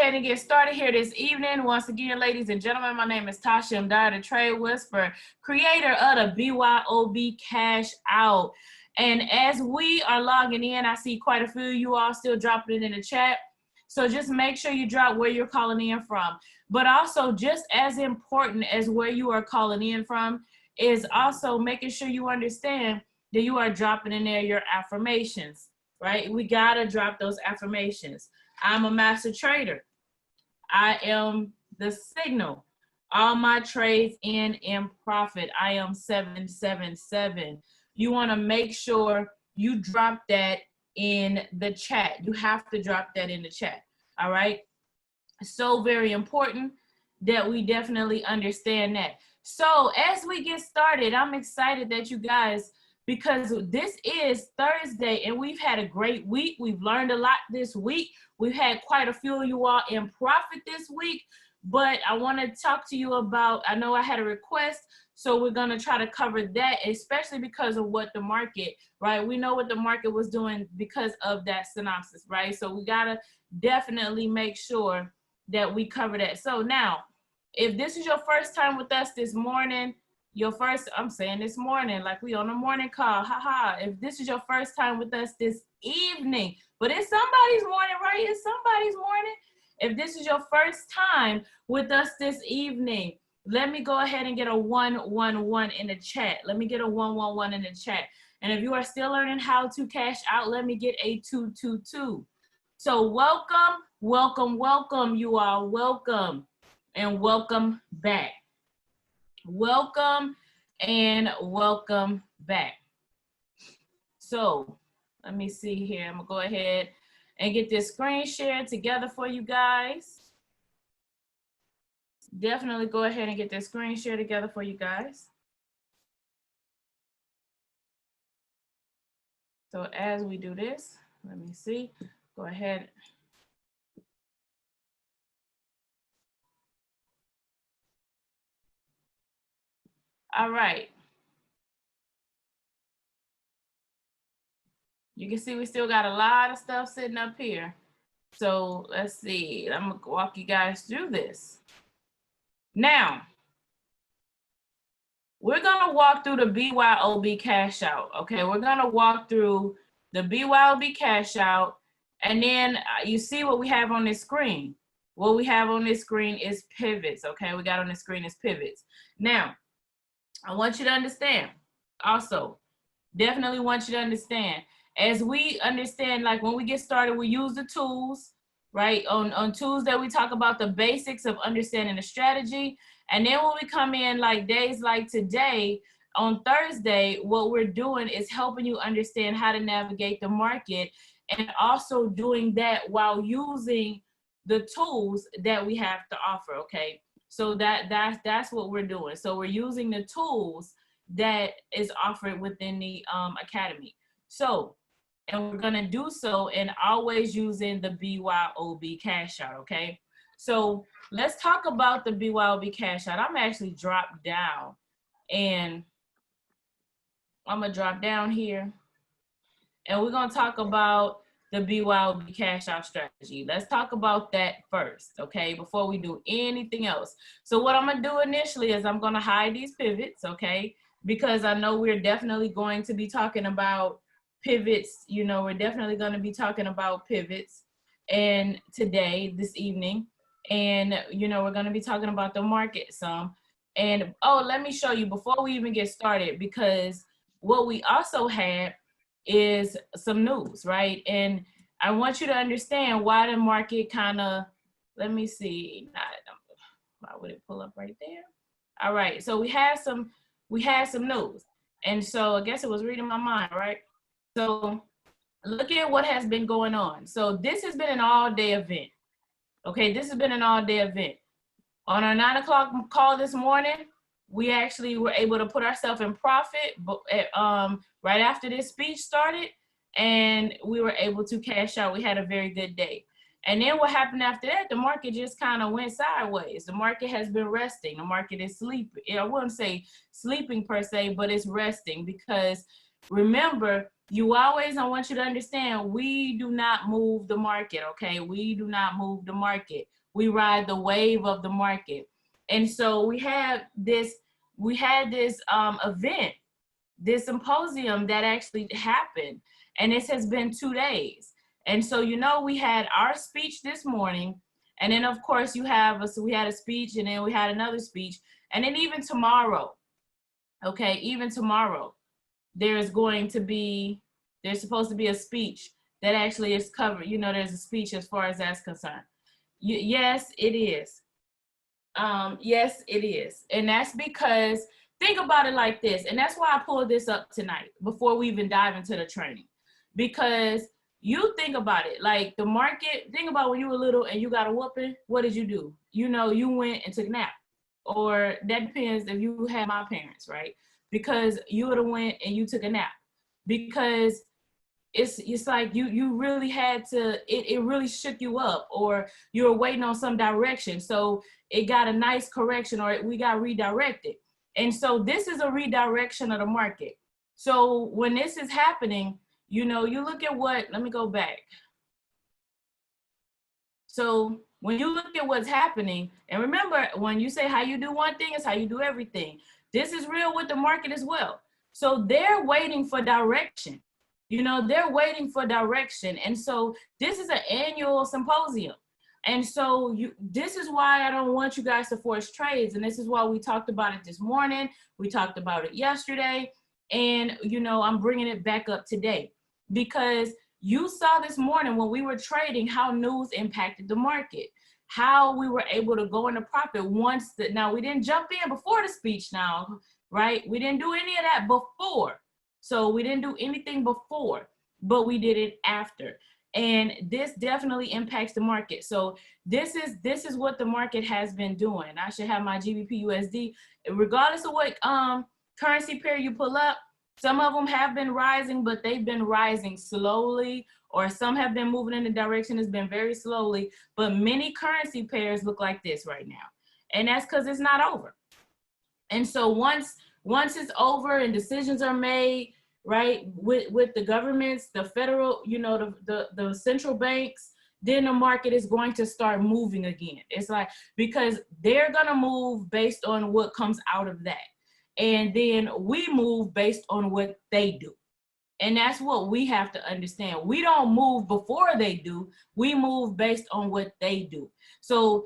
ahead and get started here this evening. Once again, ladies and gentlemen, my name is Tasha. I'm the Trade Whisperer, creator of the BYOB Cash Out. And as we are logging in, I see quite a few of you all still dropping it in the chat. So just make sure you drop where you're calling in from. But also just as important as where you are calling in from is also making sure you understand that you are dropping in there your affirmations, right? We gotta drop those affirmations. I'm a master trader. I am the signal. All my trades end in profit. I am 777. You want to make sure you drop that in the chat. You have to drop that in the chat. All right. So very important that we definitely understand that. So as we get started, I'm excited that you guys, because this is Thursday and we've had a great week. We've learned a lot this week. We've had quite a few of you all in profit this week, but I want to talk to you about, I know I had a request, so we're going to try to cover that, especially because of what the market, right? We know what the market was doing because of that synopsis, right? So we got to definitely make sure that we cover that. So now, if this is your first time with us this morning, I'm saying this morning, like we on a morning call, haha. If this is your first time with us this evening, but it's somebody's morning, right? It's somebody's morning. If this is your first time with us this evening, let me go ahead and get a 111 in the chat. Let me get a 111 in the chat. And if you are still learning how to cash out, let me get a 222. So welcome, welcome, welcome, you all. Welcome and welcome back. Welcome and welcome back. So let me see here. I'm gonna go ahead and get this screen shared together for you guys. Definitely go ahead and get this screen shared together for you guys. So as we do this, let me see, go ahead. All right. You can see we still got a lot of stuff sitting up here. So let's see, I'm gonna walk you guys through this. Now, we're gonna walk through the BYOB cash out, okay? We're gonna walk through the BYOB cash out, and then you see what we have on this screen. What we have on this screen is pivots, okay? We got on the screen is pivots. Now, I want you to understand, also, definitely want you to understand, as we understand, like when we get started, we use the tools, right? On Tuesday, we talk about the basics of understanding the strategy. And then when we come in like days like today, on Thursday, what we're doing is helping you understand how to navigate the market, and also doing that while using the tools that we have to offer, okay? So that's what we're doing. So we're using the tools that is offered within the academy. So, and we're gonna do so and always using the BYOB cash out, okay? So let's talk about the BYOB cash out. I'm actually dropped down, and I'm gonna drop down here, and we're gonna talk about the BYOB cash out strategy. Let's talk about that first, okay, before we do anything else. So what I'm gonna do initially is I'm gonna hide these pivots, okay, because I know we're definitely going to be talking about pivots. You know, we're definitely going to be talking about pivots and today, this evening, and you know, we're going to be talking about the market some. And oh, let me show you before we even get started, because what we also had is some news, right? And I want you to understand why the market kind of, let me see, why would it pull up right there? All right, so we had some news, and so I guess it was reading my mind, right? So look at what has been going on. So this has been an all-day event. Okay, this has been an all-day event. On our 9 o'clock call this morning, we actually were able to put ourselves in profit right after this speech started, and we were able to cash out. We had a very good day. And then what happened after that, the market just kind of went sideways. The market has been resting. The market is sleeping. I wouldn't say sleeping per se, but it's resting because Remember, I want you to understand, we do not move the market, okay? We do not move the market. We ride the wave of the market. And so we had this event, this symposium that actually happened, and this has been 2 days. And so, you know, we had our speech this morning, and then of course we had a speech, and then we had another speech, and then even tomorrow, okay, even tomorrow, there's supposed to be a speech that actually is covered. You know, there's a speech as far as that's concerned. Yes, it is. Yes, it is. And that's because, think about it like this, and that's why I pulled this up tonight before we even dive into the training. Because you think about it, like the market, think about when you were little and you got a whooping, what did you do? You know, you went and took a nap. Or that depends if you had my parents, right? Because you would have went and you took a nap. Because it's like you really had to, it really shook you up, or you were waiting on some direction. So it got a nice correction, or we got redirected. And so this is a redirection of the market. So when this is happening, you know, you look at let me go back. So when you look at what's happening, and remember, when you say how you do one thing is how you do everything. This is real with the market as well. So they're waiting for direction. You know, they're waiting for direction. And so this is an annual symposium. And so this is why I don't want you guys to force trades. And this is why we talked about it this morning. We talked about it yesterday. And, you know, I'm bringing it back up today, because you saw this morning when we were trading how news impacted the market, how we were able to go into profit now we didn't jump in before the speech now, right? We didn't do any of that before. So we didn't do anything before, but we did it after. And this definitely impacts the market. So this is what the market has been doing. I should have my GBP USD, regardless of what currency pair you pull up. Some of them have been rising, but they've been rising slowly, or some have been moving in the direction it's been very slowly. But many currency pairs look like this right now. And that's because it's not over. And so once it's over and decisions are made, right, with the governments, the federal, you know, the central banks, then the market is going to start moving again. It's like, because they're going to move based on what comes out of that. And then we move based on what they do. And that's what we have to understand. We don't move before they do. We move based on what they do. So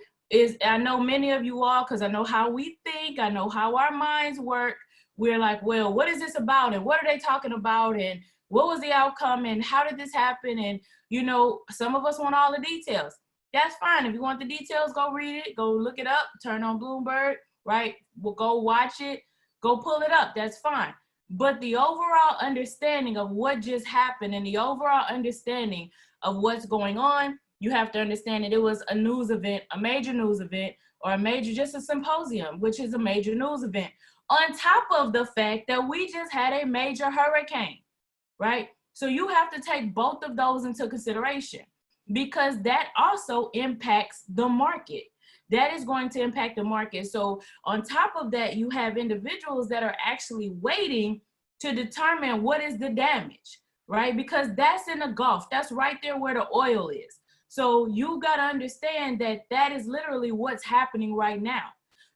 I know many of you all, because I know how we think, I know how our minds work. We're like, well, what is this about? And what are they talking about? And what was the outcome? And how did this happen? And, you know, some of us want all the details. That's fine. If you want the details, go read it, go look it up, turn on Bloomberg, right? We'll go watch it, go pull it up. That's fine. But the overall understanding of what just happened and the overall understanding of what's going on, you have to understand that it was a news event, a major news event, or just a symposium, which is a major news event. On top of the fact that we just had a major hurricane, right? So you have to take both of those into consideration, because that also impacts the market. That is going to impact the market. So on top of that, you have individuals that are actually waiting to determine what is the damage, right? Because that's in the Gulf. That's right there where the oil is. So you got to understand that that is literally what's happening right now.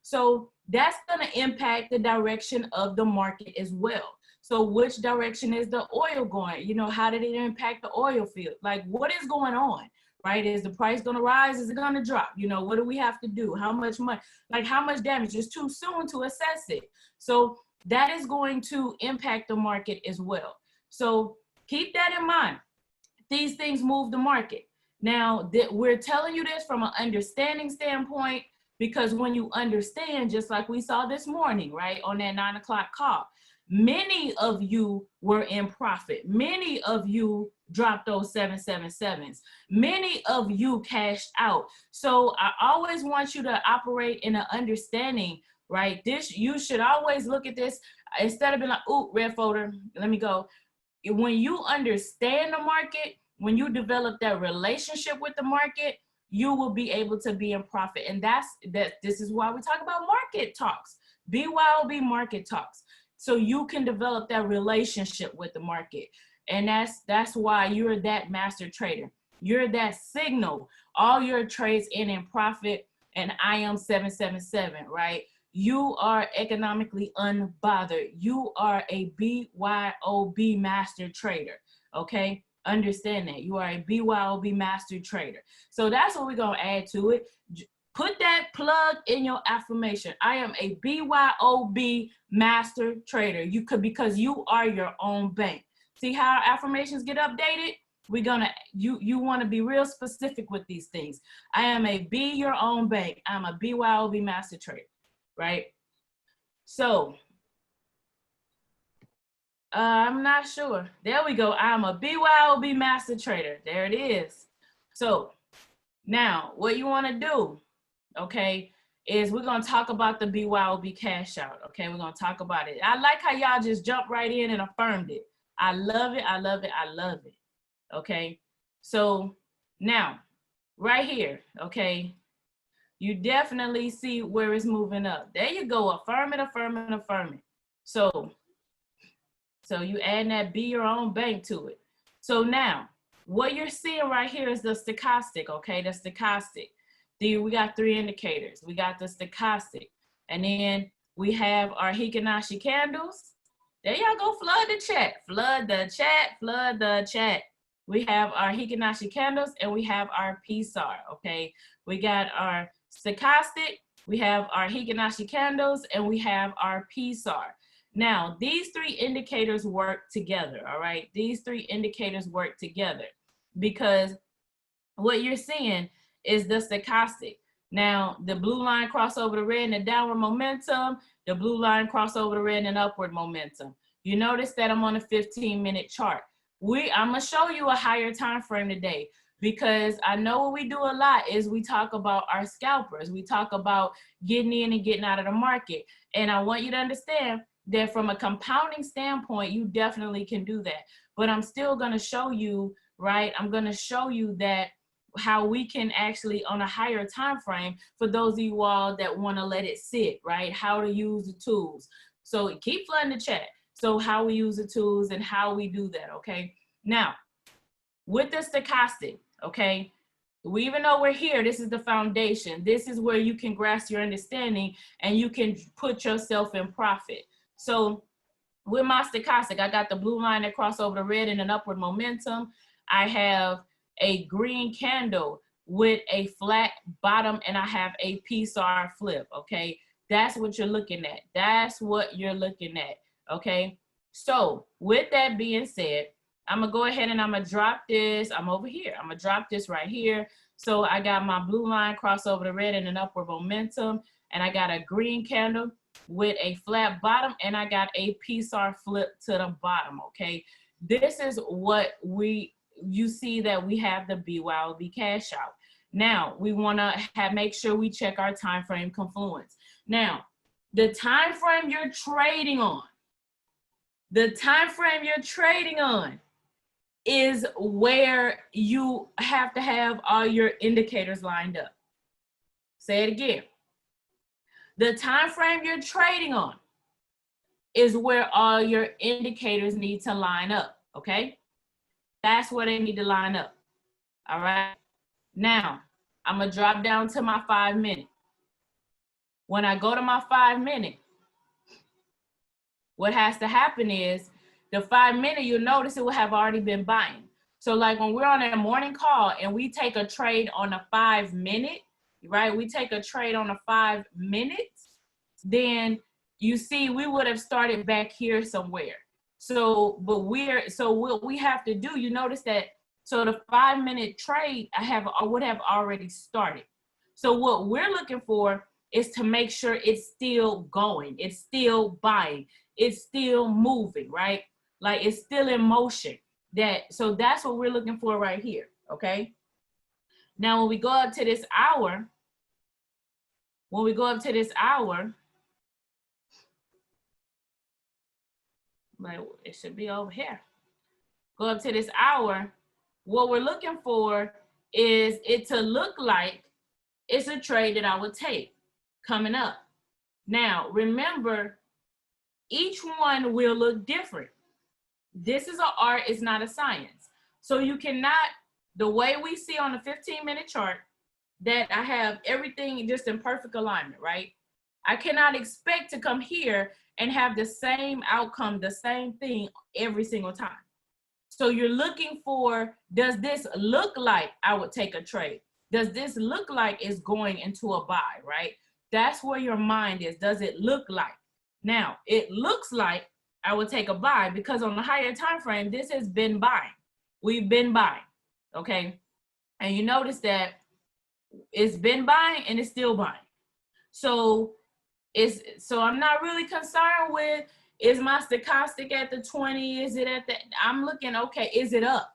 So that's going to impact the direction of the market as well. So which direction is the oil going? You know, how did it impact the oil field? Like, what is going on? Right? Is the price going to rise? Is it going to drop? You know, what do we have to do? How much money? Like, how much damage? It's too soon to assess it. So that is going to impact the market as well. So keep that in mind. These things move the market. Now, we're telling you this from an understanding standpoint, because when you understand, just like we saw this morning, right, on that 9 o'clock call, many of you were in profit. Many of you dropped those 777s. Many of you cashed out. So I always want you to operate in an understanding, right? You should always look at this instead of being like, ooh, red folder, let me go. When you understand the market, when you develop that relationship with the market, you will be able to be in profit. And this is why we talk about market talks, BYOB market talks. so you can develop that relationship with the market. And that's why you're that master trader. You're that signal. All your trades in profit, and I am 777, right? You are economically unbothered. You are a BYOB master trader, okay? Understand that. You are a BYOB master trader. So that's what we're going to add to it. Put that plug in your affirmation. I am a BYOB master trader. You could, because you are your own bank. See how affirmations get updated? We're gonna, you want to be real specific with these things. I am a be your own bank. I'm a BYOB master trader, right? So I'm not sure. There we go. I'm a BYOB master trader. There it is. So now what you want to do, okay, is we're going to talk about the BYOB cash out. Okay, we're going to talk about it. I like how y'all just jumped right in and affirmed it. I love it. I love it. I love it. Okay, so now right here, okay, you definitely see where it's moving up. There you go. Affirm it, affirm it, affirm it. So you add that be your own bank to it. So now what you're seeing right here is the stochastic, okay, the stochastic. We got 3 indicators. We got the stochastic, and then we have our Hikinashi candles. There y'all go, flood the chat, flood the chat, flood the chat. We have our Hikinashi candles and we have our PSAR, okay? We got our stochastic, we have our Hikinashi candles, and we have our PSAR. Now, these 3 indicators work together, all right? These 3 indicators work together because what you're seeing is the stochastic. Now, the blue line cross over the red and the downward momentum, the blue line cross over the red and upward momentum. You notice that I'm on a 15-minute chart. I'm gonna show you a higher time frame today because I know what we do a lot is we talk about our scalpers. We talk about getting in and getting out of the market. And I want you to understand that from a compounding standpoint, you definitely can do that. But I'm still gonna show you, right? I'm gonna show you that how we can actually on a higher time frame for those of you all that want to let it sit, right? How to use the tools. So keep flooding the chat. So how we use the tools and how we do that, okay? Now, with the stochastic, okay, even though we're here, this is the foundation. This is where you can grasp your understanding and you can put yourself in profit. So with my stochastic, I got the blue line that cross over the red in an upward momentum. I have a green candle with a flat bottom and I have a PSAR flip, okay? That's what you're looking at. That's what you're looking at, okay? So with that being said, I'm gonna go ahead and I'm gonna drop this. I'm over here. I'm gonna drop this right here. So I got my blue line cross over the red in an upward momentum and I got a green candle with a flat bottom and I got a PSAR flip to the bottom, okay? This is what you see that we have the BYOB cash out. Now we want to make sure we check our time frame confluence. Now, the time frame you're trading on, is where you have to have all your indicators lined up. Say it again. The time frame you're trading on is where all your indicators need to line up, okay? That's where they need to line up, all right? Now, I'm gonna drop down to my 5 minute. When I go to my 5 minute, what has to happen is the 5 minute, you'll notice it will have already been buying. So like when we're on a morning call and we take a trade on a 5 minute, right? We take a trade on a 5 minutes, then you see we would have started back here somewhere. So, what we have to do, you notice that, so the 5 minute trade I would have already started. So what we're looking for is to make sure it's still going, it's still buying, it's still moving, right? Like it's still in motion. So that's what we're looking for right here, okay? Now, when we go up to this hour, like it should be over here. Go up to this hour, what we're looking for is it to look like it's a trade that I would take coming up. Now, remember, each one will look different. This is an art, it's not a science. So you cannot, the way we see on the 15-minute chart, that I have everything just in perfect alignment, right? I cannot expect to come here and have the same outcome, the same thing every single time. So you're looking for, does this look like I would take a trade? Does this look like it's going into a buy, right? That's where your mind is. Does it look like? Now, it looks like I would take a buy because on the higher time frame, this has been buying. We've been buying, okay? And you notice that it's been buying and it's still buying. So I'm not really concerned with, is my stochastic at the 20? Is it at the, I'm looking, okay, is it up?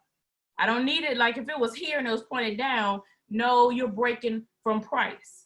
I don't need it like if it was here and it was pointed down, no, you're breaking from price.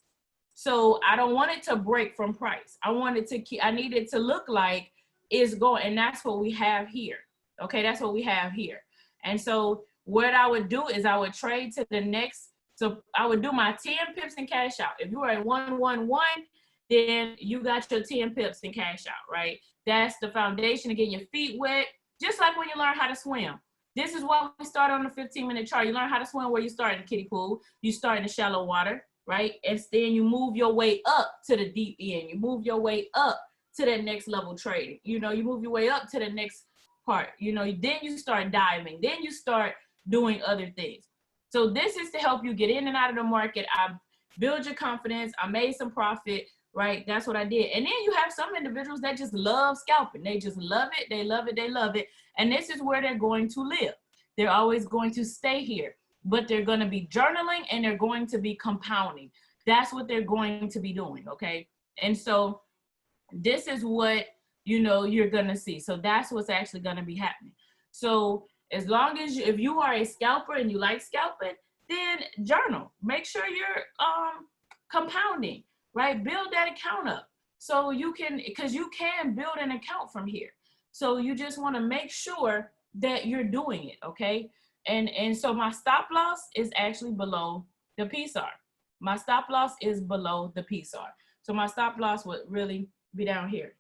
So I don't want it to break from price. I want it to keep, I need it to look like it's going, and that's what we have here. Okay, that's what we have here. And so what I would do is I would trade to the next, so I would do my 10 pips and cash out. If you are at 111, then you got your 10 pips and cash out, right? That's the foundation of getting your feet wet, just like when you learn how to swim. This is why we start on the 15-minute chart. You learn how to swim where you start in the kiddie pool. You start in the shallow water, right? And then you move your way up to the deep end. You move your way up to that next level trading. You know, you move your way up to the next part. You know, then you start diving. Then you start doing other things. So this is to help you get in and out of the market. I build your confidence. I made some profit, right? That's what I did. And then you have some individuals that just love scalping. They just love it. They love it. They love it. And this is where they're going to live. They're always going to stay here, but they're going to be journaling and they're going to be compounding. That's what they're going to be doing, okay? And so this is what, you know, you're going to see. So that's what's actually going to be happening. So as long as if you are a scalper and you like scalping, then journal. Make sure you're compounding, right? Build that account up so you can, because you can build an account from here. So you just want to make sure that you're doing it, okay? And so my stop loss is actually below the PSAR. My stop loss is below the PSAR. So my stop loss would really be down here.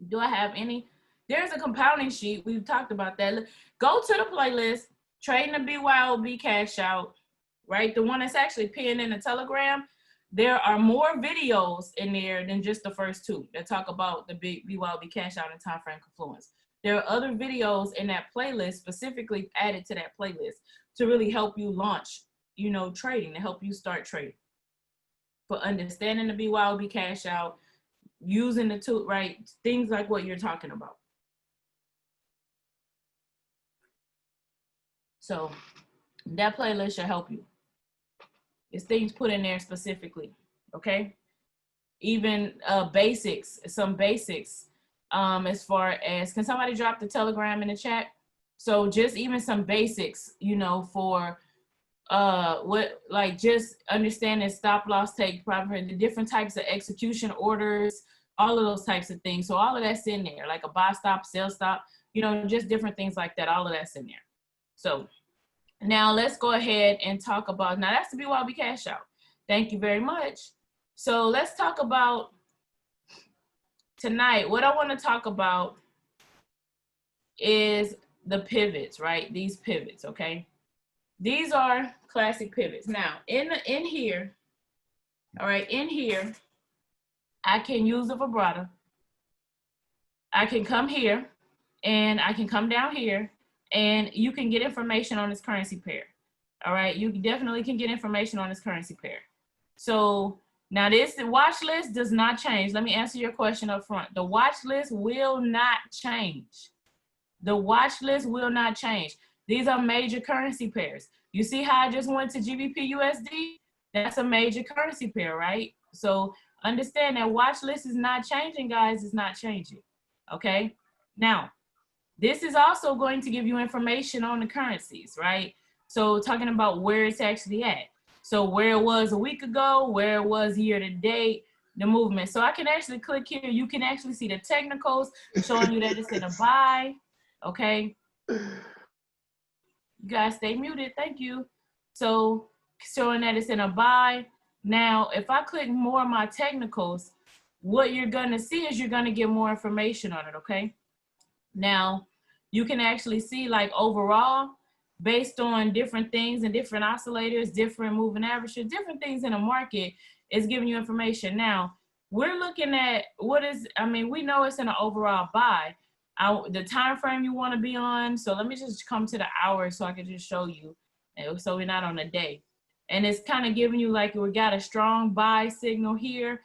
Do I have any? There's a compounding sheet. We've talked about that. Go to the playlist, Trading the BYOB Cash Out, right? The one that's actually pinned in the Telegram. There are more videos in there than just the first two that talk about the BYOB Cash Out and time frame confluence. There are other videos in that playlist specifically added to that playlist to really help you launch, you know, trading, to help you start trading. For understanding the BYOB Cash Out, using the tool, right? Things like what you're talking about. So that playlist should help you. It's things put in there specifically, okay? Even basics, some basics as far as, can somebody drop the Telegram in the chat? So just even some basics, you know, for what, like just understanding stop loss, take profit, the different types of execution orders, all of those types of things. So all of that's in there, like a buy stop, sell stop, you know, just different things like that. All of that's in there. So now let's go ahead and talk about, now that's the BYOB Cash Out. Thank you very much. So let's talk about tonight. What I want to talk about is the pivots, right? These pivots, okay? These are classic pivots. Now, in here, all right, in here, I can use a vibrata. I can come here and I can come down here and you can get information on this currency pair. All right, you definitely can get information on this currency pair. So now this, the watch list does not change. Let me answer your question up front. The watch list will not change. The watch list will not change. These are major currency pairs. You see how I just went to GBP USD? That's a major currency pair, right? So understand that watch list is not changing, guys. It's not changing, okay? Now, this is also going to give you information on the currencies, right? So talking about where it's actually at. So where it was a week ago, where it was year to date, the movement. So I can actually click here. You can actually see the technicals showing you that it's in a buy, okay? You guys stay muted, thank you. So showing that it's in a buy. Now, if I click more of my technicals, what you're gonna see is you're gonna get more information on it, okay? Now, you can actually see like overall, based on different things and different oscillators, different moving averages, different things in the market is giving you information. Now, we're looking at what is, I mean, we know it's in an overall buy. The time frame you want to be on. So let me just come to the hour so I can just show you. So we're not on a day. And it's kind of giving you like we got a strong buy signal here.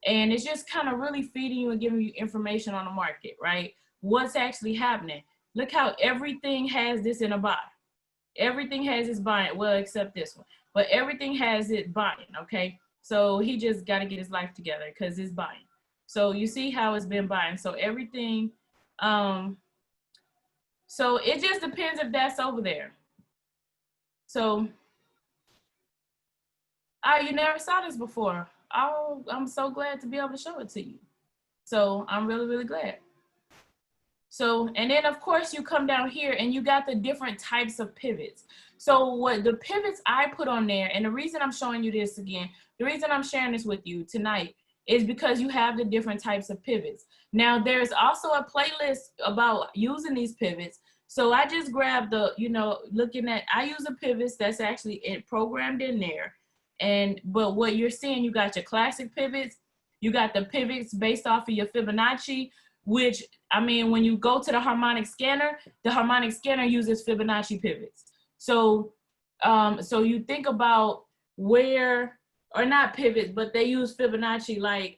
And it's just kind of really feeding you and giving you information on the market, right? What's actually happening. Look how everything has this in a buy. Everything has its buying, well, except this one. But everything has it buying, okay? So he just got to get his life together because it's buying. So you see how it's been buying. So everything, so it just depends if that's over there. So, you never saw this before. Oh, I'm so glad to be able to show it to you. So I'm really, really glad. So, and then of course you come down here and you got the different types of pivots. So what the pivots I put on there, and the reason I'm showing you this again, the reason I'm sharing this with you tonight is because you have the different types of pivots. Now there's also a playlist about using these pivots. So I just grabbed the, you know, looking at, I use a pivots that's actually programmed in there. But what you're seeing, you got your classic pivots, you got the pivots based off of your Fibonacci, which, I mean, when you go to the harmonic scanner uses Fibonacci pivots. So, so you think about where, or not pivots, but they use Fibonacci, like,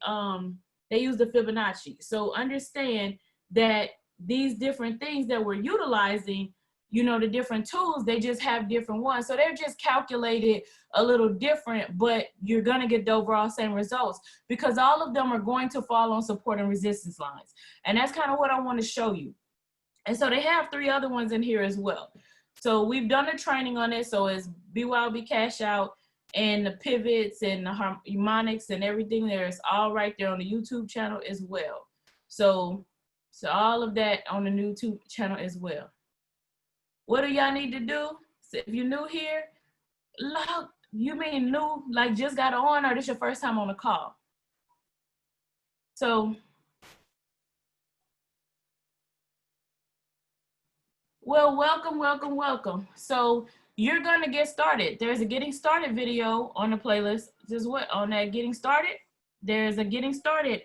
they use the Fibonacci. So understand that these different things that we're utilizing, you know, the different tools, they just have different ones. So they're just calculated a little different, but you're going to get the overall same results because all of them are going to fall on support and resistance lines. And that's kind of what I want to show you. And so they have 3 other ones in here as well. So we've done the training on it. So it's BYOB cash out and the pivots and the harmonics and everything there is all right there on the YouTube channel as well. So all of that on the YouTube channel as well. What do y'all need to do? So if you're new here, look, you mean new, like just got on, or this your first time on the call? So, well, welcome, welcome, welcome. So you're gonna get started. There's a getting started video on the playlist. Just what, on that getting started? There's a getting started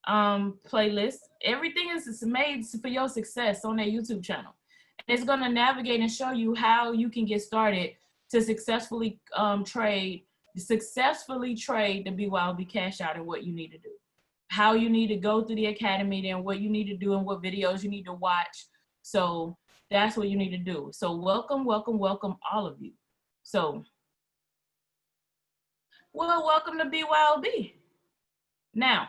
playlist. Everything is made for your success on that YouTube channel. It's going to navigate and show you how you can get started to successfully trade the BYOB cash out and what you need to do. How you need to go through the academy, then what you need to do and what videos you need to watch. So that's what you need to do. So welcome, welcome, welcome all of you. So, well, welcome to BYOB. Now,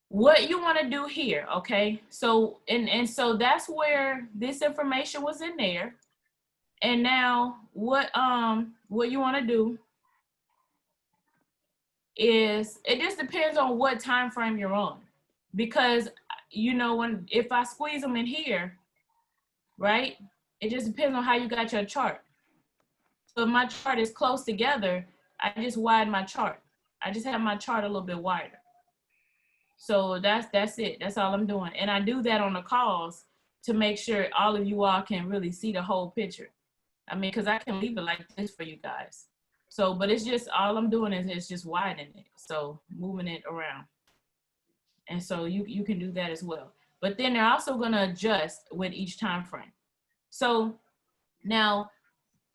what you want to do here, okay? So, and so that's where this information was in there. And now what you want to do is, it just depends on what time frame you're on. Because, you know, if I squeeze them in here, right? It just depends on how you got your chart. So if my chart is close together, I just widen my chart. I just have my chart a little bit wider. So that's it. That's all I'm doing. And I do that on the calls to make sure all of you all can really see the whole picture. I mean, because I can leave it like this for you guys. So, but it's just, all I'm doing is just widening it. So moving it around. And so you can do that as well. But then they're also going to adjust with each time frame. So now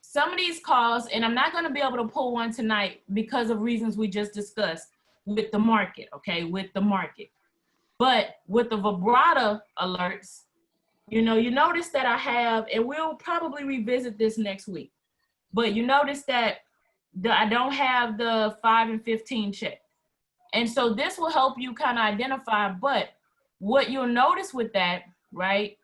some of these calls, and I'm not going to be able to pull one tonight because of reasons we just discussed with the market, okay, with the market. But with the Vibrata alerts, you know, you notice that I have, and we'll probably revisit this next week, but you notice that I don't have the 5 and 15 check. And so this will help you kind of identify, but what you'll notice with that, right?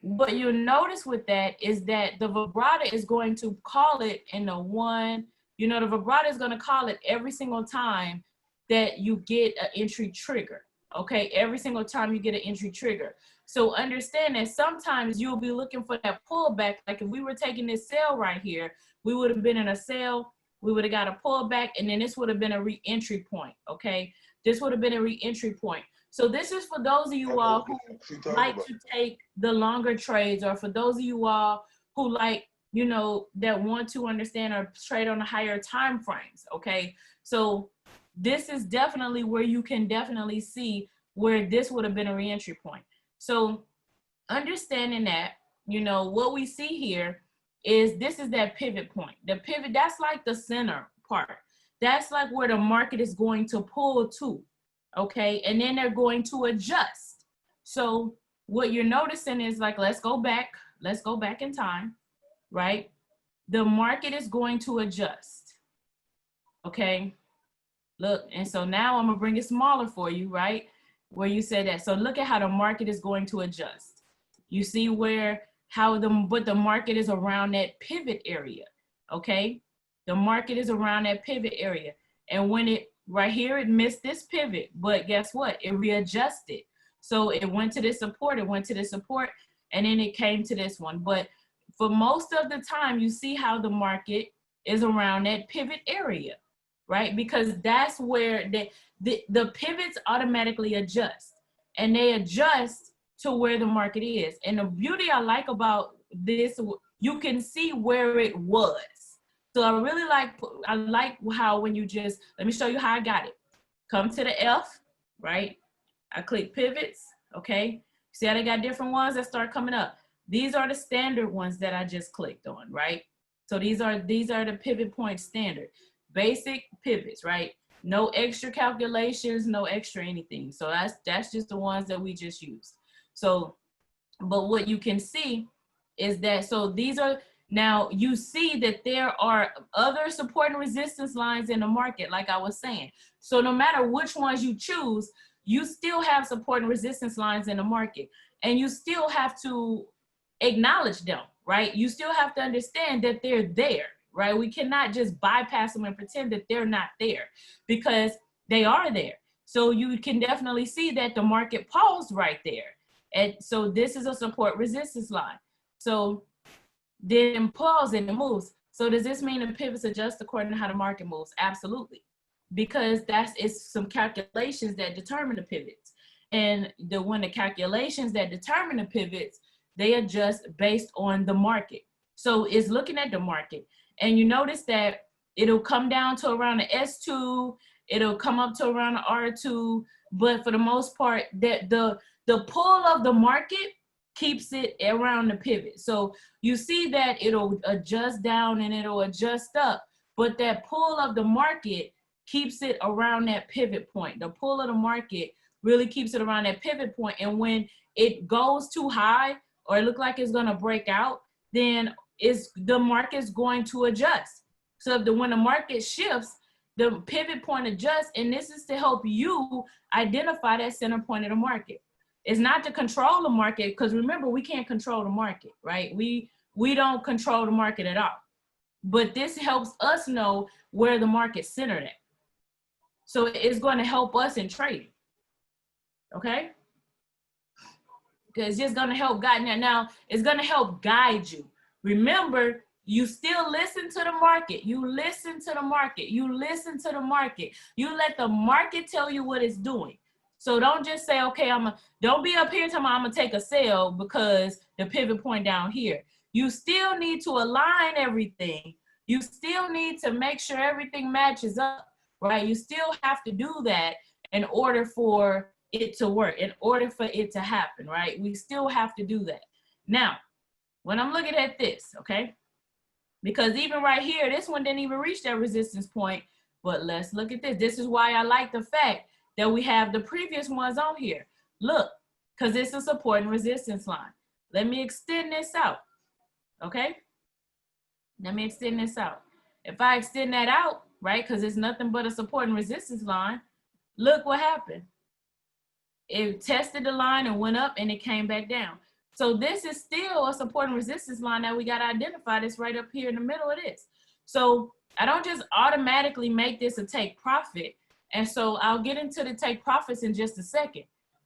What you'll notice with that is that the Vibrata is going to call it in the one, you know, the Vibrata is going to call it every single time that you get an entry trigger, okay? Every single time you get an entry trigger. So understand that sometimes you'll be looking for that pullback. Like if we were taking this sale right here, we would have been in a sale, we would have got a pullback, and then this would have been a re-entry point, okay? this would have been a re-entry point. So this is for those of you all who like to take the longer trades, or for those of you all who like, you know, that want to understand or trade on the higher time frames, okay? So this is definitely where you can definitely see where this would have been a re-entry point. So understanding that, you know, what we see here is this is that pivot point. The pivot, that's like the center part. That's like where the market is going to pull to, okay? And then they're going to adjust. So what you're noticing is, like, let's go back in time, right? The market is going to adjust, okay? Look, and so now I'm gonna bring it smaller for you, right? Where you said that. So look at how the market is going to adjust. You see where, but the market is around that pivot area, okay? The market is around that pivot area. And when it, right here, it missed this pivot, but guess what? It readjusted. So it went to this support, and then it came to this one. But for most of the time, you see how the market is around that pivot area, right? Because that's where the pivots automatically adjust, and they adjust to where the market is. And the beauty I like about this, you can see where it was. So I really like how when you just, let me show you how I got it. Come to the F, right? I click pivots, okay? See how they got different ones that start coming up. These are the standard ones that I just clicked on, right? So these are the pivot point standard. Basic pivots, right? No extra calculations, no extra anything. So that's just the ones that we just used. So, but what you can see is that, so these are, now you see that there are other support and resistance lines in the market, like I was saying. So no matter which ones you choose, you still have support and resistance lines in the market, and you still have to acknowledge them, right? You still have to understand that they're there, right? We cannot just bypass them and pretend that they're not there, because they are there. So you can definitely see that the market paused right there. And so this is a support resistance line. So then pause and it moves. So does this mean the pivots adjust according to how the market moves? Absolutely. Because it's some calculations that determine the pivots. And when the calculations that determine the pivots, they adjust based on the market. So it's looking at the market. And you notice that it'll come down to around the S2, it'll come up to around the R2, but for the most part, the pull of the market keeps it around the pivot. So you see that it'll adjust down and it'll adjust up, but that pull of the market keeps it around that pivot point. The pull of the market really keeps it around that pivot point. And when it goes too high or it looks like it's gonna break out, then the market's going to adjust. So when the market shifts, the pivot point adjusts, and this is to help you identify that center point of the market. It's not to control the market, because remember, we can't control the market, right? We don't control the market at all. But this helps us know where the market's centered at. So it's going to help us in trading, okay? Because it's just going to help guide. Now, it's going to help guide you. Remember, you still listen to the market. You listen to the market. You listen to the market. You let the market tell you what it's doing. So don't just say, okay, don't be up here telling me I'm gonna take a sell because the pivot point down here. You still need to align everything. You still need to make sure everything matches up, right? You still have to do that in order for it to work, in order for it to happen, right? We still have to do that. Now, when I'm looking at this, okay, because even right here, this one didn't even reach that resistance point, but let's look at this. This is why I like the fact that we have the previous ones on here. Look, because it's a support and resistance line. Let me extend this out, okay? Let me extend this out. If I extend that out, right, because it's nothing but a support and resistance line, look what happened. It tested the line and went up and it came back down. So this is still a support and resistance line that we got to identify. This right up here in the middle of this. So I don't just automatically make this a take profit. And so I'll get into the take profits in just a second,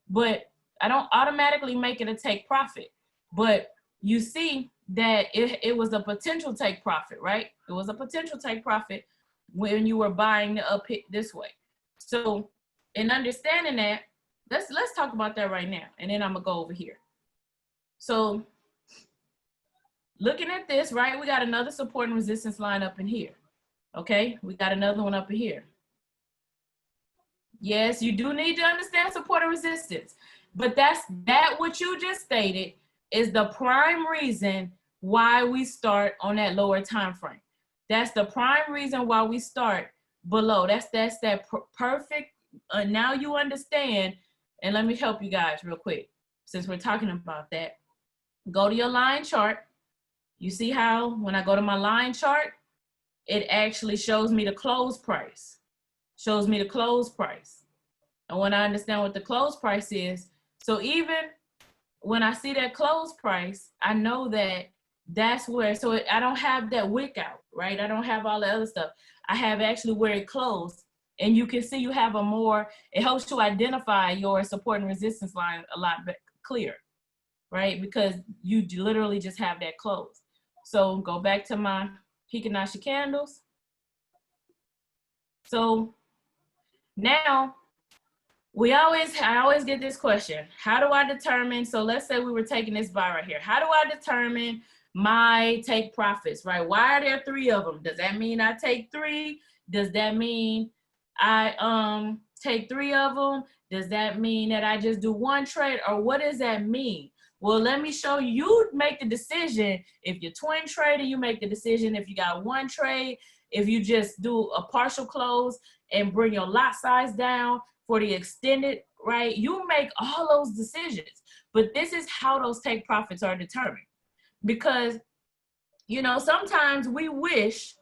but I don't automatically make it a take profit. But you see that it was a potential take profit, right? It was a potential take profit when you were buying the up hit this way. So And understanding that, let's talk about that right now. And then I'm gonna go over here. So looking at this, right, we got another support and resistance line up in here. Okay, we got another one up in here. Yes, you do need to understand support and resistance, but that what you just stated is the prime reason why we start on that lower time frame. That's the prime reason why we start below. That's that perfect. Now you understand, and let me help you guys real quick since we're talking about that. Go to your line chart. You see how when I go to my line chart, it actually shows me the close price. Shows me the close price. And when I understand what the close price is, so even when I see that close price, I know that that's where, so I don't have that wick out, right? I don't have all the other stuff. I have actually where it closed. And you can see you have a more, it helps you identify your support and resistance line a lot clearer, right? Because you literally just have that close. So go back to my Hikinashi candles. So now I always get this question. How do I determine, so let's say we were taking this buy right here. How do I determine my take profits, right? Why are there 3 of them? Does that mean I take 3? Does that mean I take 3 of them? Does that mean that I just do 1 trade, or what does that mean? Well, let me show you. You make the decision. If you're twin trading, you make the decision. If you got 1 trade, if you just do a partial close and bring your lot size down for the extended, right? You make all those decisions. But this is how those take profits are determined. Because, you know, sometimes we wish,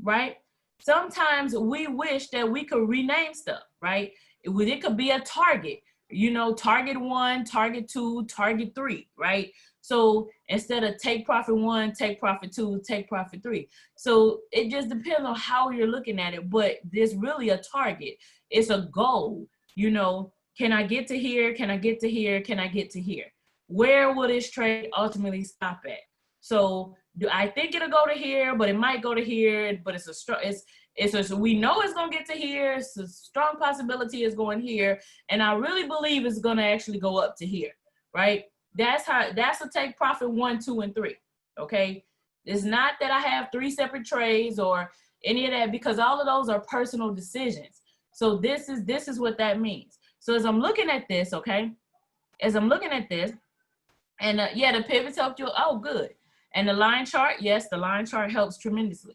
right? Sometimes we wish that we could rename stuff, right? It could be a target, you know, target 1, target 2, target 3, right? So instead of take profit 1, take profit 2, take profit 3. So it just depends on how you're looking at it, but there's really a target. It's a goal, you know, can I get to here? Can I get to here? Can I get to here? Where will this trade ultimately stop at? So do I think it'll go to here, but it might go to here, but it's a strong, we know it's gonna get to here. It's a strong possibility it's going here. And I really believe it's gonna actually go up to here, right? That's a take profit 1, 2, and 3, okay? It's not that I have 3 separate trades or any of that, because all of those are personal decisions. So this is what that means. So as I'm looking at this, okay? As I'm looking at this, and yeah, the pivots helped you, oh, good. And the line chart, yes, the line chart helps tremendously.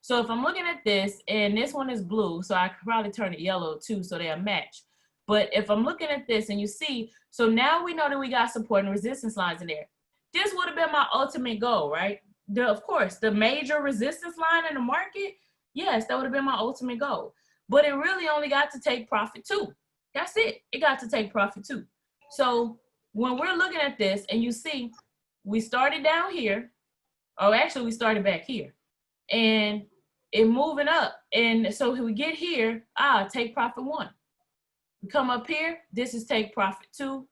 So if I'm looking at this, and this one is blue, so I could probably turn it yellow too, so they'll match. But if I'm looking at this and you see, so now we know that we got support and resistance lines in there. This would have been my ultimate goal, right? Of course, the major resistance line in the market, yes, that would have been my ultimate goal. But it really only got to take profit 2. That's it. It got to take profit 2. So when we're looking at this and you see, we started down here, or actually we started back here, and it moving up. And so we get here, take profit 1. We come up here, this is take profit 2,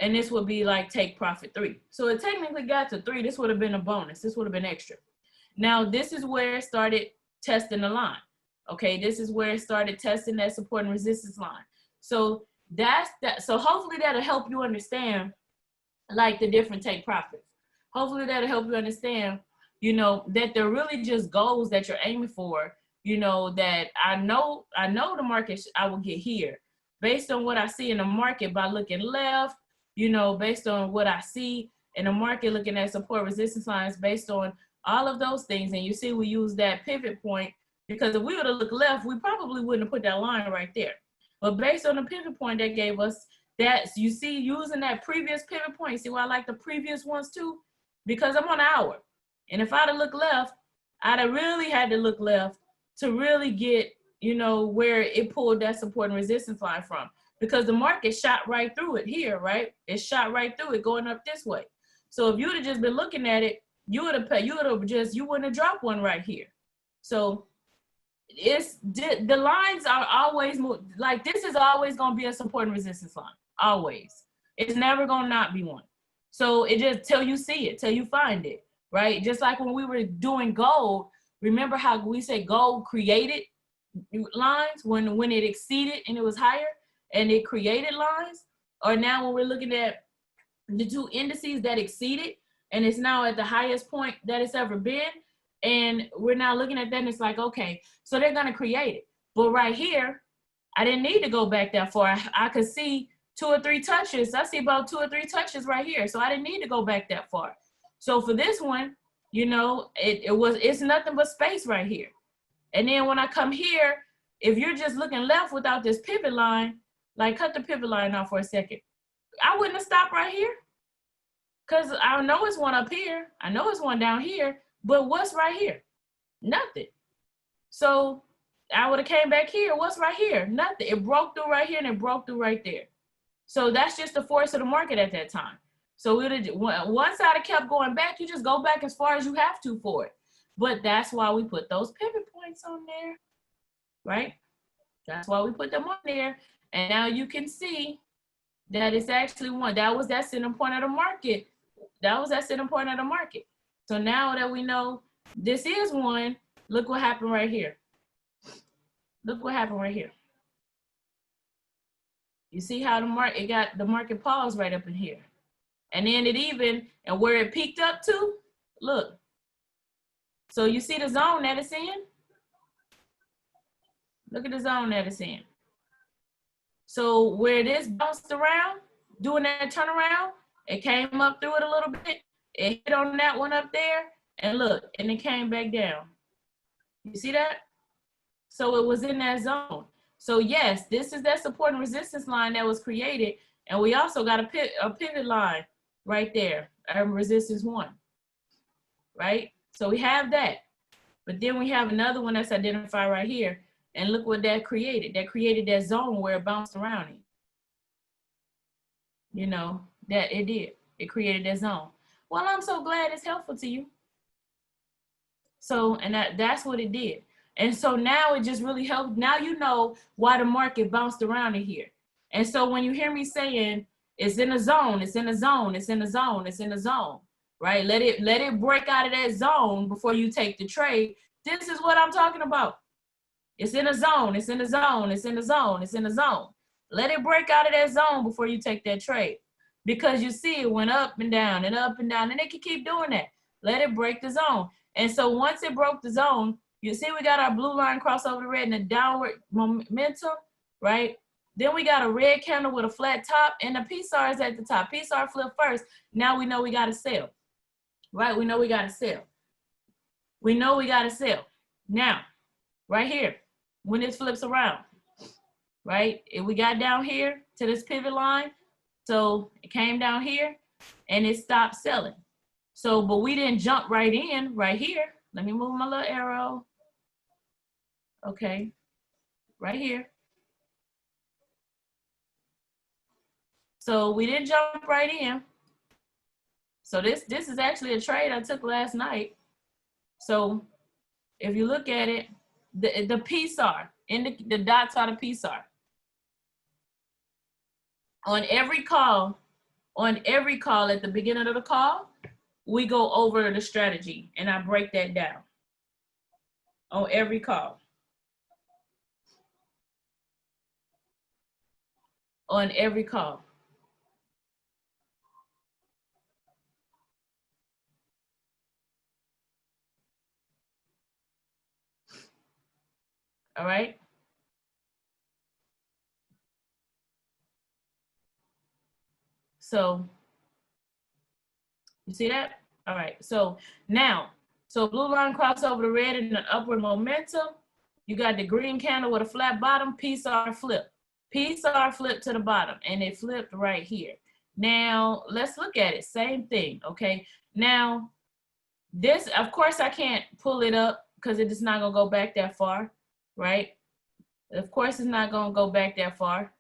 and this would be like take profit 3. So it technically got to 3. This would have been a bonus. This would have been extra. Now this is where it started testing the line. Okay, this is where it started testing that support and resistance line. So that's that. So hopefully that'll help you understand like the different take profits. Hopefully that'll help you understand, you know, that they're really just goals that you're aiming for, you know, that I know the market, I will get here based on what I see in the market by looking left, you know, based on what I see in the market, looking at support resistance lines based on all of those things. And you see, we use that pivot point, because if we would have looked left, we probably wouldn't have put that line right there. But based on the pivot point that gave us, that, you see, using that previous pivot point, see why I like the previous ones too? Because I'm on an hour. And if I'd have looked left, I'd have really had to look left to really get, you know, where it pulled that support and resistance line from. Because the market shot right through it here, right? It shot right through it going up this way. So if you would have just been looking at it, you wouldn't have dropped one right here. So the lines are always like, this is always going to be a support and resistance line, always. It's never going to not be one. So it just, till you see it, till you find it, right? Just like when we were doing gold, remember how we say gold created lines when it exceeded and it was higher and it created lines, or now when we're looking at the two indices that exceeded and it's now at the highest point that it's ever been, and we're now looking at that and it's like, okay, so they're gonna create it. But right here, I didn't need to go back that far. I could see 2 or 3 touches. I see about 2 or 3 touches right here. So I didn't need to go back that far. So for this one, you know, it's nothing but space right here. And then when I come here, if you're just looking left without this pivot line, like cut the pivot line off for a second, I wouldn't have stopped right here. Cause I know it's one up here. I know it's one down here, but what's right here? Nothing. So I would have came back here. What's right here? Nothing. It broke through right here and it broke through right there. So that's just the force of the market at that time. So once I'd have kept going back, you just go back as far as you have to for it. But that's why we put those pivot points on there, right? That's why we put them on there. And now you can see that it's actually one. That was that center point of the market. That was that center point of the market. So now that we know this is one, look what happened right here. Look what happened right here. You see how the market paused right up in here. And then it even, and where it peaked up to, look. So you see the zone that it's in? Look at the zone that it's in. So where this bounced around, doing that turnaround, it came up through it a little bit. It hit on that one up there, and look, and it came back down. You see that? So it was in that zone. So yes, this is that support and resistance line that was created, and we also got a pivot line right there, resistance 1, right? So we have that, but then we have another one that's identified right here, and look what that created. That created that zone where it bounced around it. You know, that it did. It created that zone. Well, I'm so glad it's helpful to you. So, and that's what it did. And so now it just really helped. Now you know why the market bounced around in here. And so when you hear me saying it's in a zone, it's in a zone, it's in a zone, it's in a zone, right? Let it break out of that zone before you take the trade. This is what I'm talking about. It's in a zone, it's in a zone, it's in a zone, it's in a zone. Let it break out of that zone before you take that trade. Because you see it went up and down and up and down, and it can keep doing that. Let it break the zone. And so once it broke the zone, you see we got our blue line cross over the red and a downward momentum, right? Then we got a red candle with a flat top, and the PSAR is at the top. PSAR flip first. Now we know we got to sell, right? We know we got to sell. We know we got to sell. Now, right here, when this flips around, right? If we got down here to this pivot line, so it came down here and it stopped selling. So, but we didn't jump right in right here. Let me move my little arrow. Okay, right here. So we didn't jump right in. So this is actually a trade I took last night. So if you look at it, the PSAR, the dots are the PSAR. On every call at the beginning of the call, we go over the strategy and I break that down on every call. On every call. All right. So you see that? All right. So now, so blue line cross over the red and an upward momentum. You got the green candle with a flat bottom, PSAR flip. PSAR flip to the bottom, and it flipped right here. Now, let's look at it. Same thing, okay? Now, this, of course, I can't pull it up because it is not going to go back that far, right? Of course, it's not going to go back that far.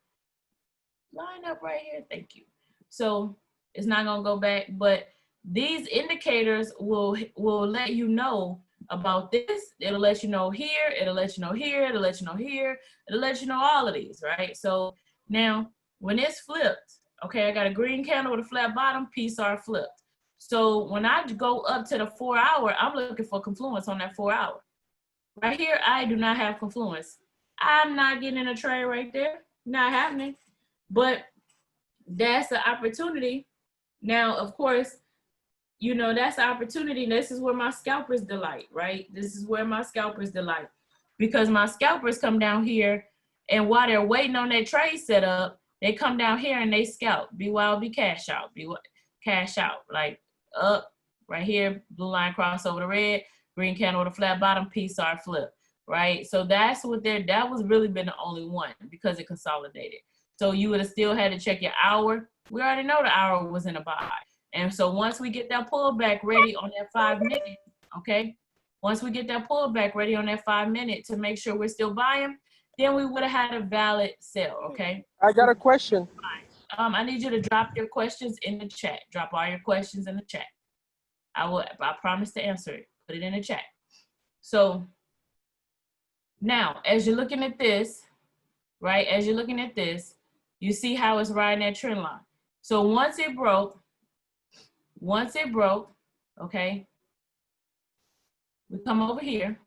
Line up right here. Thank you. So, it's not going to go back, but these indicators will let you know about this. It'll let you know here, it'll let you know here, it'll let you know here, it'll let you know all of these, right? So now when it's flipped, okay, I got a green candle with a flat bottom, PSAR flipped. So when I go up to the 4 hour, I'm looking for confluence on that 4 hour. Right here, I do not have confluence I'm not getting in a trade right there. Not happening. But that's the opportunity. Now, of course, you know, that's the opportunity. This is where my scalpers delight, right? This is where my scalpers delight. Because my scalpers come down here, and while they're waiting on that trade set up, they come down here and they scalp. BYOB cash out. Cash out. Like up, right here, blue line cross over the red, green candle with a flat bottom, PSR flip, right? So that's what that was really been the only one because it consolidated. So you would have still had to check your hour. We already know the hour was in a buy. And so once we get that pullback ready on that 5 minute, okay? Once we get that pullback ready on that 5 minute to make sure we're still buying, then we would have had a valid sell, okay? I got a question. I need you to drop your questions in the chat. Drop all your questions in the chat. I promise to answer it. Put it in the chat. So now, as you're looking at this, right? As you're looking at this, you see how it's riding that trend line. So once it broke, okay, we come over here.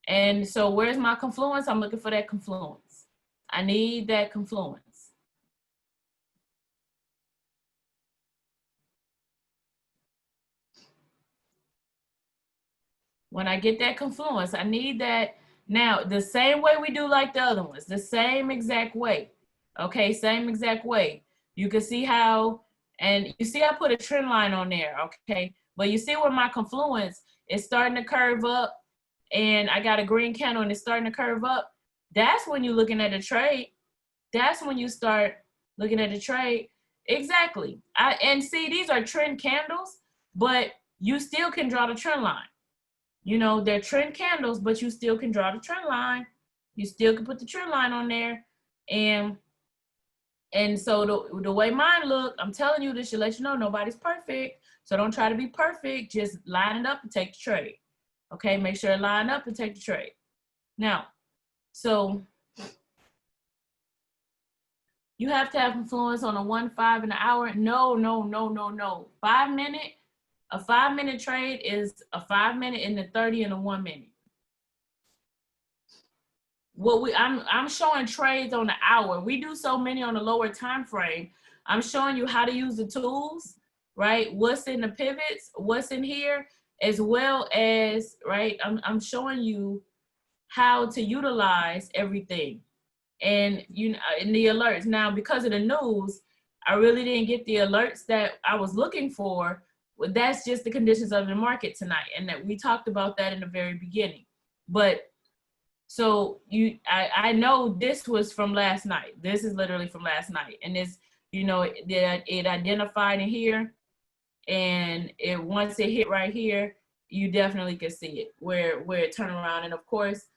And so where's my confluence? I'm looking for that confluence. I need that confluence. When I get that confluence, I need that now the same way we do like the other ones, the same exact way. Okay, same exact way. You can see how, and you see I put a trend line on there, okay? But you see where my confluence is starting to curve up, and I got a green candle and it's starting to curve up. That's when you're looking at a trade. That's when you start looking at the trade. Exactly. And see, these are trend candles, but you still can draw the trend line. You know, they're trend candles, but you still can draw the trend line. You still can put the trend line on there. And so the way mine look, I'm telling you, this should let you know nobody's perfect. So don't try to be perfect. Just line it up and take the trade. Okay, make sure it line up and take the trade. Now, so you have to have influence on a 1, 5, and an hour. No. 5 minute. A 5 minute trade is a 5 minute and a 30 and a 1 minute. I'm showing trades on the hour. We do so many on the lower time frame. I'm showing you how to use the tools, right? What's in the pivots, what's in here, as well as, right? I'm showing you how to utilize everything. And you know, in the alerts. Now, because of the news, I really didn't get the alerts that I was looking for. Well, that's just the conditions of the market tonight, and that we talked about that in the very beginning. But so I know this was from last night. This is literally from last night, and this, you know, it identified in here, and once it hit right here, you definitely can see it where it turned around, and of course,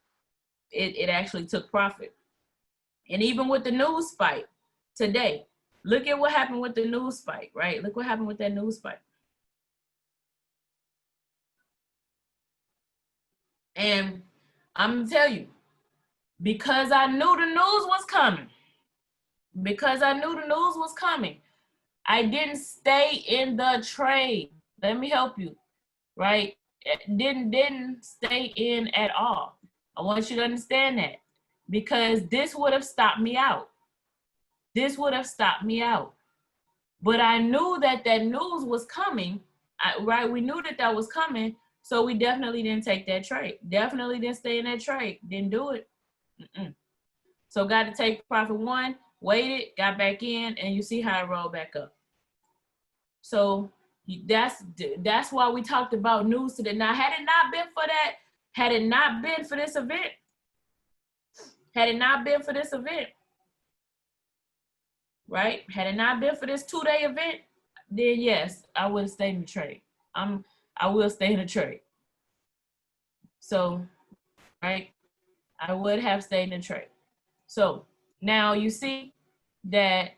it actually took profit. And even with the news spike today, look at what happened with the news spike, right? Look what happened with that news spike. And I'm gonna tell you, because I knew the news was coming, I didn't stay in the trade. Let me help you, right? Didn't stay in at all. I want you to understand that, because this would have stopped me out. But I knew that news was coming, right? We knew that was coming. So we definitely didn't take that trade. Definitely didn't stay in that trade. Didn't do it. So got to take profit one, waited, got back in, and you see how it rolled back up. So that's why we talked about news today. Now, had it not been for that, had it not been for this event, right? Had it not been for this 2-day event, then yes, I would have stayed in the trade. I will stay in the trade. So, right, I would have stayed in the trade. So now you see that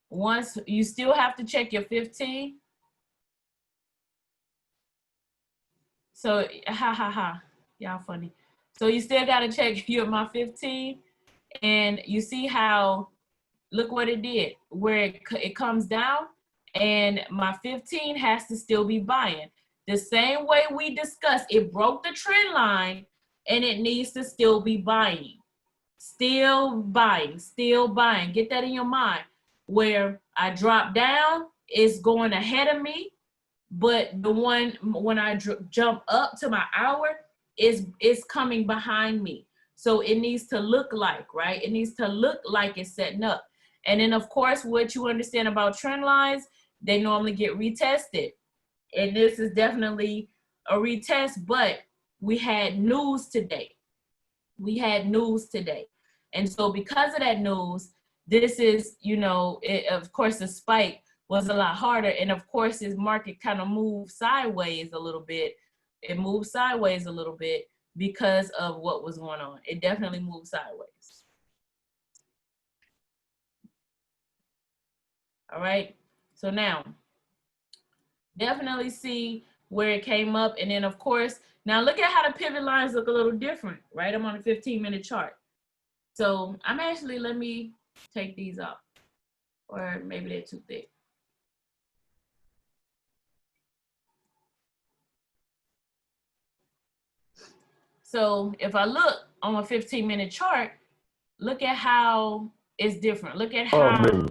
once you still have to check your 15. So, y'all funny. So you still got to check my 15, and you see how, look what it did, where it comes down, and my 15 has to still be buying. The same way we discussed, it broke the trend line, and it needs to still be buying. Still buying, still buying. Get that in your mind. Where I drop down, it's going ahead of me, but the one when I jump up to my hour is coming behind me. So it needs to look like, right? It needs to look like it's setting up. And then of course, what you understand about trend lines, they normally get retested. And this is definitely a retest, but we had news today. We had news today. And so because of that news, this is, you know, of course, the spike was a lot harder. And of course, his market kind of moved sideways a little bit. It moved sideways a little bit because of what was going on. It definitely moved sideways. All right. So now, definitely see where it came up. And then, of course, now look at how the pivot lines look a little different, right? I'm on a 15-minute chart. So I'm actually, let me take these off, or maybe they're too thick. So if I look on a 15-minute chart, look at how it's different. Look at how,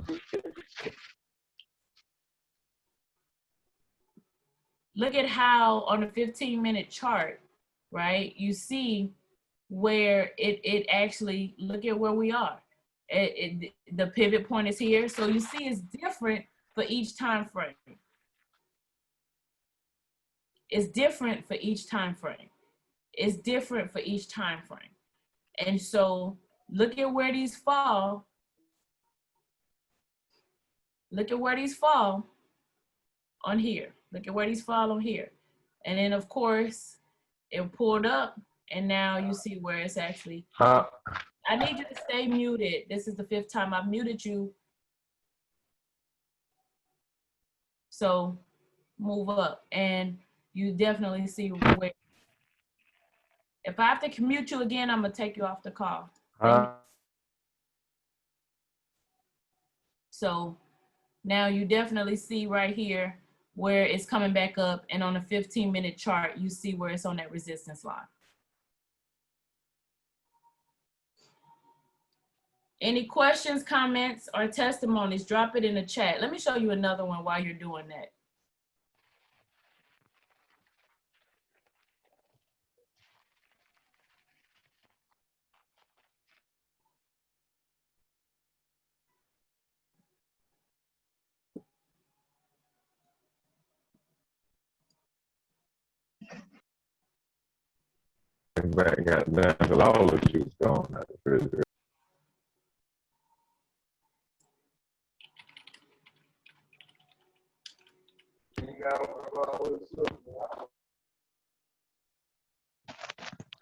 look at how on a 15-minute chart, right? You see where it actually, look at where we are. The pivot point is here. So you see it's different for each time frame. It's different for each time frame. It's different for each time frame. And so look at where these fall. Look at where these fall on here. Look at where these fall on here. And then of course, it pulled up and now you see where it's actually, I need you to stay muted. This is the 5th time I've muted you. So move up and you definitely see where. If I have to mute you again, I'm gonna take you off the call. So now you definitely see right here where it's coming back up, and on a 15-minute chart, you see where it's on that resistance line. Any questions, comments, or testimonies, drop it in the chat. Let me show you another one while you're doing that. Back got down because all the juice gone out the refrigerator.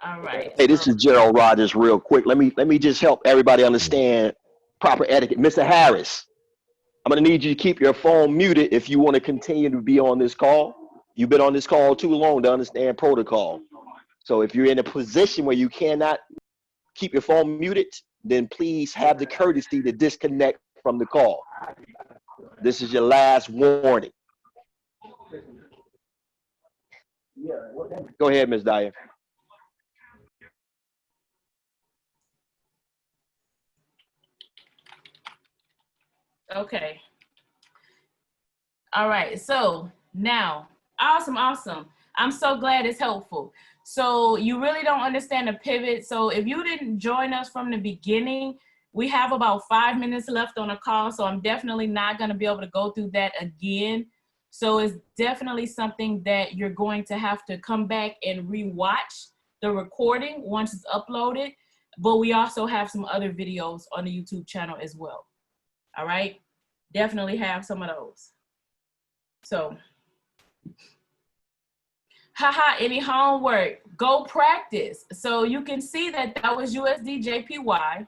All right. Hey, this is Gerald Rogers real quick. Let me just help everybody understand proper etiquette. Mr. Harris, I'm gonna need you to keep your phone muted if you want to continue to be on this call. You've been on this call too long to understand protocol. So if you're in a position where you cannot keep your phone muted, then please have the courtesy to disconnect from the call. This is your last warning. Go ahead, Ms. Dyer. Okay. All right. So now, awesome. I'm so glad it's helpful. So you really don't understand the pivot. So if you didn't join us from the beginning, we have about 5 minutes left on the call. So I'm definitely not going to be able to go through that again. So it's definitely something that you're going to have to come back and rewatch the recording once it's uploaded. But we also have some other videos on the YouTube channel as well. All right. Definitely have some of those. So, any homework, go practice. So you can see that that was USD JPY.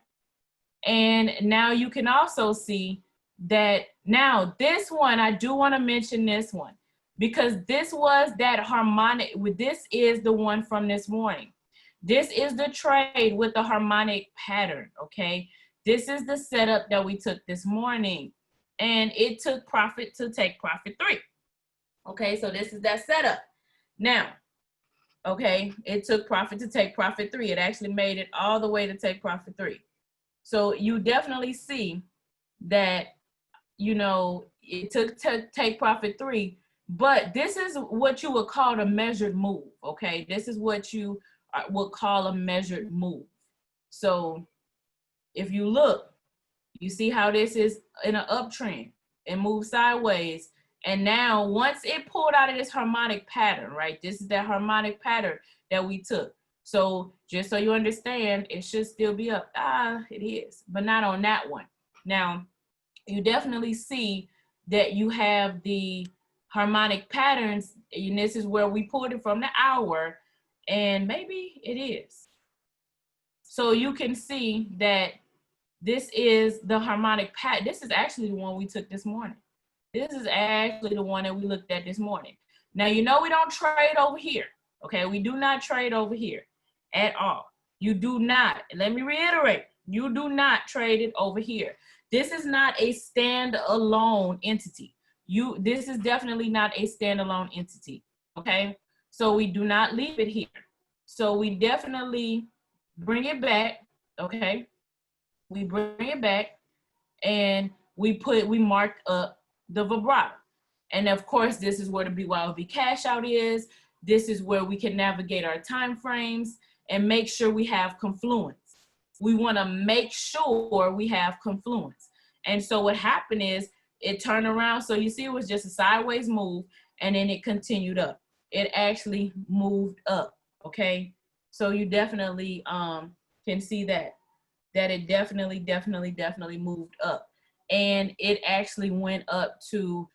And now you can also see that now this one, I do want to mention this one because this was that harmonic, this is the one from this morning. This is the trade with the harmonic pattern, okay? This is the setup that we took this morning. And it took profit to take profit 3. Okay, so this is that setup. Now, Okay, it took profit to take profit 3. It actually made it all the way to take profit 3. So you definitely see that, you know, it took to take profit 3, but this is what you would call a measured move. Okay, this is what you would call a measured move. So if you look, you see how this is in an uptrend and move sideways. And now once it pulled out of this harmonic pattern, right? This is that harmonic pattern that we took. So just so you understand, it should still be up. It is, but not on that one. Now, you definitely see that you have the harmonic patterns, and this is where we pulled it from the hour, and maybe it is. So you can see that this is the harmonic pattern. This is actually the one we took this morning. This is actually the one that we looked at this morning. Now, you know we don't trade over here, okay? We do not trade over here at all. You do not, let me reiterate, you do not trade it over here. This is not a standalone entity. This is definitely not a standalone entity, okay? So we do not leave it here. So we definitely bring it back, okay? We bring it back and we marked up the vibrato. And of course, this is where the BYOB cash out is. This is where we can navigate our time frames and make sure we have confluence. We want to make sure we have confluence. And so what happened is it turned around. So you see, it was just a sideways move and then it continued up. It actually moved up, okay? So you definitely can see that it definitely moved up. And it actually went up to,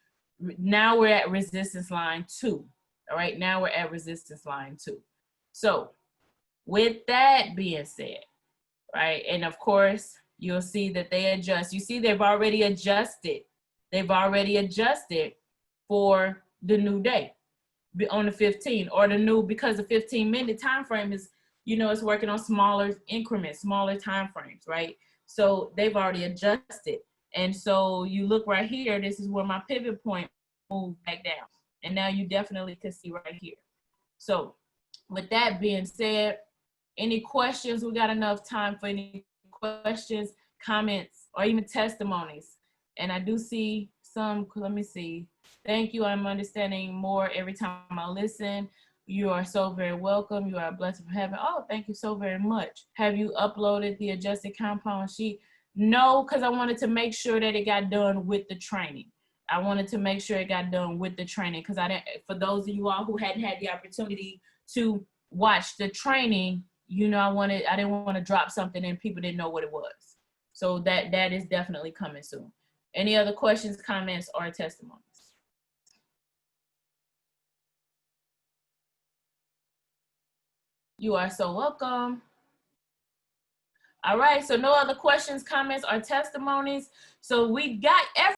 now we're at resistance line 2. All right, now we're at resistance line 2. So with that being said, right, and of course, you'll see that they adjust. You see they've already adjusted. They've already adjusted for the new day on the 15, or the new, because the 15-minute time frame is, you know, it's working on smaller increments, smaller time frames, right? So they've already adjusted. And so you look right here, this is where my pivot point moved back down. And now you definitely can see right here. So with that being said, any questions? We got enough time for any questions, comments, or even testimonies. And I do see some, let me see. Thank you, I'm understanding more every time I listen. You are so very welcome. You are blessed from heaven. Oh, thank you so very much. Have you uploaded the adjusted compound sheet? No, because I wanted to make sure that it got done with the training. I wanted to make sure it got done with the training, because I didn't, for those of you all who hadn't had the opportunity to watch the training, you know, I didn't want to drop something and people didn't know what it was. So that is definitely coming soon. Any other questions, comments, or testimonies? You are so welcome. All right, so no other questions, comments, or testimonies. So we got everything.